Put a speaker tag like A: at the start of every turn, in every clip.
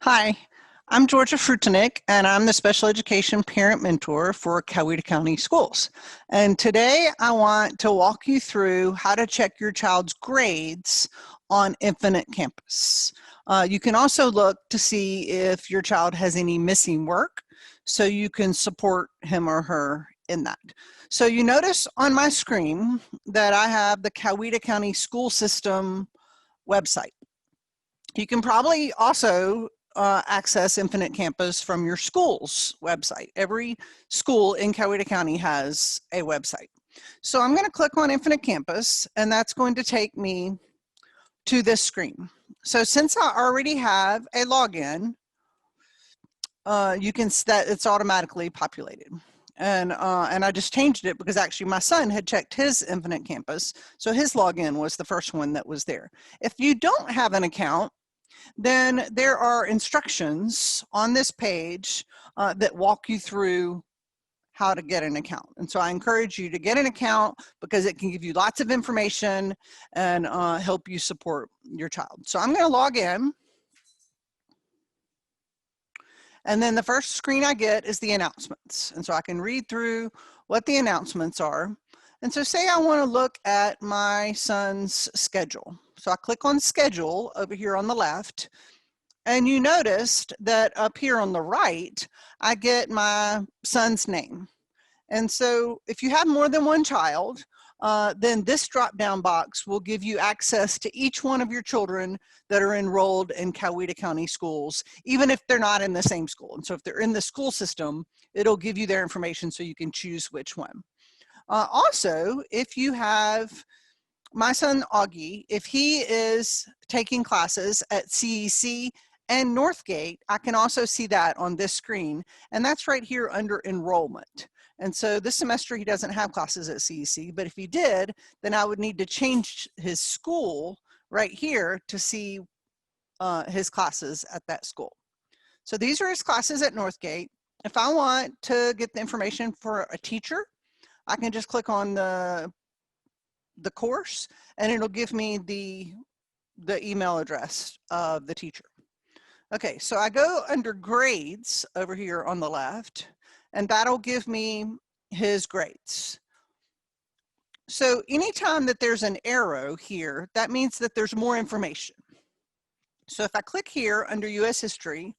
A: Hi, I'm Georgia Frutinick, and I'm the Special Education Parent Mentor for Coweta County Schools. And today I want to walk you through how to check your child's grades on Infinite Campus. You can also look to see if your child has any missing work, so you can support him or her in that. So you notice on my screen that I have the Coweta County School System website. You can probably also access Infinite Campus from your school's website. Every school in Coweta County has a website. So I'm going to click on Infinite Campus, and that's going to take me to this screen. So since I already have a login, you can set it's automatically populated. And I just changed it because actually my son had checked his Infinite Campus, so his login was the first one that was there. If you don't have an account, then there are instructions on this page that walk you through how to get an account. And so I encourage you to get an account because it can give you lots of information and help you support your child. So I'm going to log in. And then the first screen I get is the announcements. And so I can read through what the announcements are. And so say I want to look at my son's schedule. So I click on schedule over here on the left. And you noticed that up here on the right, I get my son's name. And so if you have more than one child, then this drop-down box will give you access to each one of your children that are enrolled in Coweta County schools, even if they're not in the same school. And so if they're in the school system, it'll give you their information so you can choose which one. Also, if you have my son Augie, if he is taking classes at CEC and Northgate, I can also see that on this screen, and that's right here under enrollment. And so this semester he doesn't have classes at CEC, but if he did, then I would need to change his school right here to see his classes at that school. So these are his classes at Northgate. If I want to get the information for a teacher, I can just click on the course and it'll give me the email address of the teacher. Okay, so I go under grades over here on the left, and that'll give me his grades. So anytime that there's an arrow here, that means that there's more information. So if I click here under US History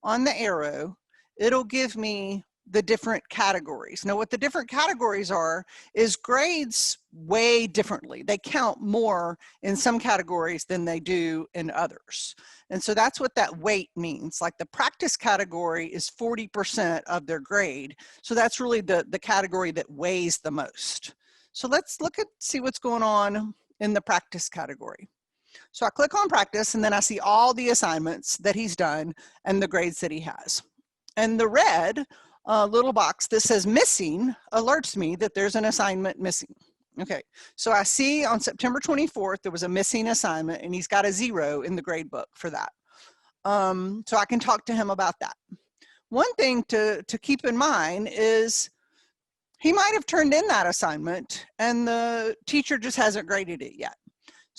A: on the arrow, it'll give me the different categories. Now what the different categories are is grades weigh differently. They count more in some categories than they do in others. And so that's what that weight means. Like the practice category is 40% of their grade. So that's really the category that weighs the most. So let's see what's going on in the practice category. So I click on practice and then I see all the assignments that he's done and the grades that he has. And the red little box that says missing alerts me that there's an assignment missing. Okay, so I see on September 24th, there was a missing assignment and he's got a 0 in the grade book for that. So I can talk to him about that. One thing to keep in mind is he might have turned in that assignment and the teacher just hasn't graded it yet.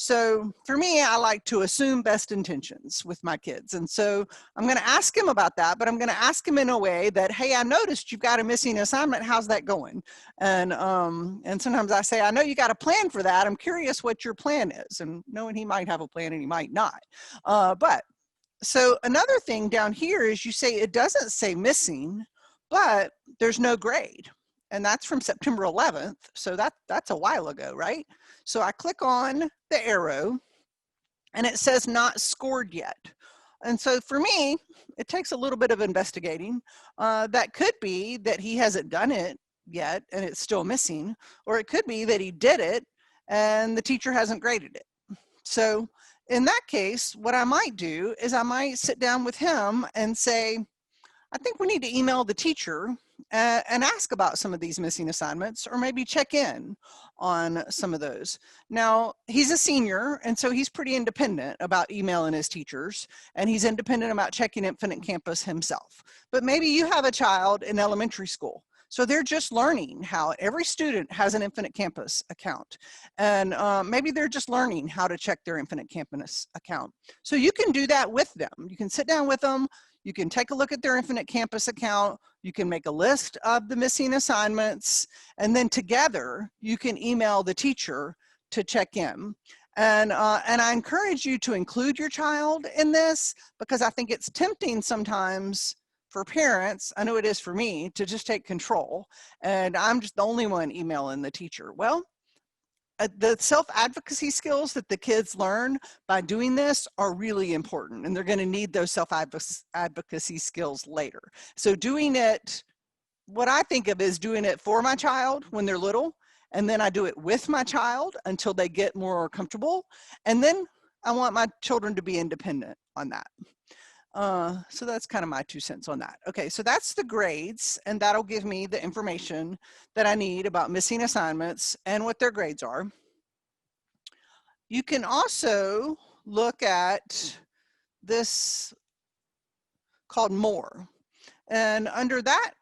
A: So for me, I like to assume best intentions with my kids. And so I'm going to ask him about that, but I'm going to ask him in a way that, hey, I noticed you've got a missing assignment. How's that going? And sometimes I say, I know you got a plan for that. I'm curious what your plan is. And knowing he might have a plan and he might not. So another thing down here is you say it doesn't say missing, but there's no grade. And that's from September 11th. So that's a while ago, right? So I click on the arrow and it says not scored yet. And so for me, it takes a little bit of investigating. That could be that he hasn't done it yet and it's still missing, or it could be that he did it and the teacher hasn't graded it. So in that case, what I might do is I might sit down with him and say, I think we need to email the teacher and ask about some of these missing assignments, or maybe check in on some of those. Now, he's a senior, and so he's pretty independent about emailing his teachers, and he's independent about checking Infinite Campus himself. But maybe you have a child in elementary school. So they're just learning how every student has an Infinite Campus account. And maybe they're just learning how to check their Infinite Campus account. So you can do that with them. You can sit down with them. You can take a look at their Infinite Campus account. You can make a list of the missing assignments. And then together, you can email the teacher to check in. And I encourage you to include your child in this, because I think it's tempting sometimes for parents, I know it is for me, to just take control. And I'm just the only one emailing the teacher. Well, the self-advocacy skills that the kids learn by doing this are really important, and they're going to need those self-advocacy skills later. So doing it, what I think of is doing it for my child when they're little, and then I do it with my child until they get more comfortable, and then I want my children to be independent on that. So that's kind of my 2 cents on that. Okay, so that's the grades, and that'll give me the information that I need about missing assignments and what their grades are. You can also look at this called More, and under that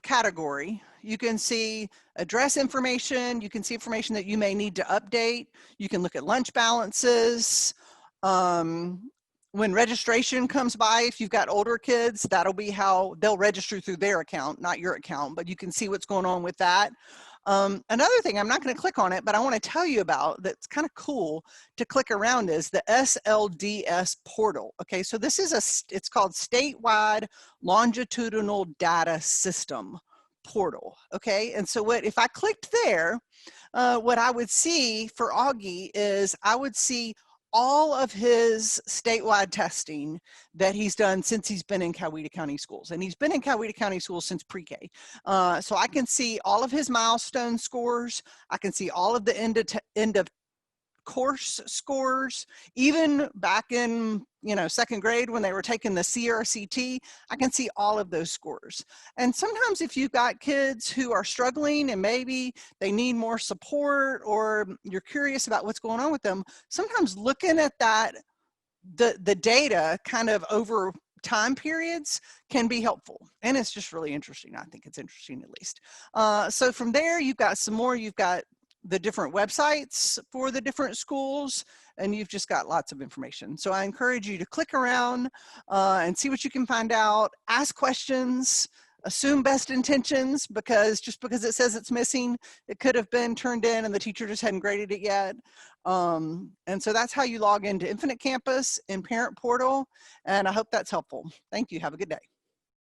A: category, you can see address information, you can see information that you may need to update, you can look at lunch balances, when registration comes by, if you've got older kids, that'll be how they'll register through their account, not your account, but you can see what's going on with that. Another thing, I'm not going to click on it, but I want to tell you about that's kind of cool to click around is the SLDS portal. Okay, so this is it's called Statewide Longitudinal Data System portal. Okay, and so if I clicked there, what I would see for Augie is I would see all of his statewide testing that he's done since he's been in Coweta County schools. And he's been in Coweta County schools since pre-K. So I can see all of his milestone scores. I can see all of the end of course scores, even back in, second grade when they were taking the CRCT, I can see all of those scores. And sometimes if you've got kids who are struggling and maybe they need more support, or you're curious about what's going on with them, sometimes looking at that, the data kind of over time periods can be helpful. And it's just really interesting. I think it's interesting, at least. So from there, you've got some more. You've got the different websites for the different schools, and you've just got lots of information. So I encourage you to click around and see what you can find out, ask questions, assume best intentions, because just because it says it's missing, it could have been turned in and the teacher just hadn't graded it yet. And so that's how you log into Infinite Campus in Parent Portal, and I hope that's helpful. Thank you. Have a good day.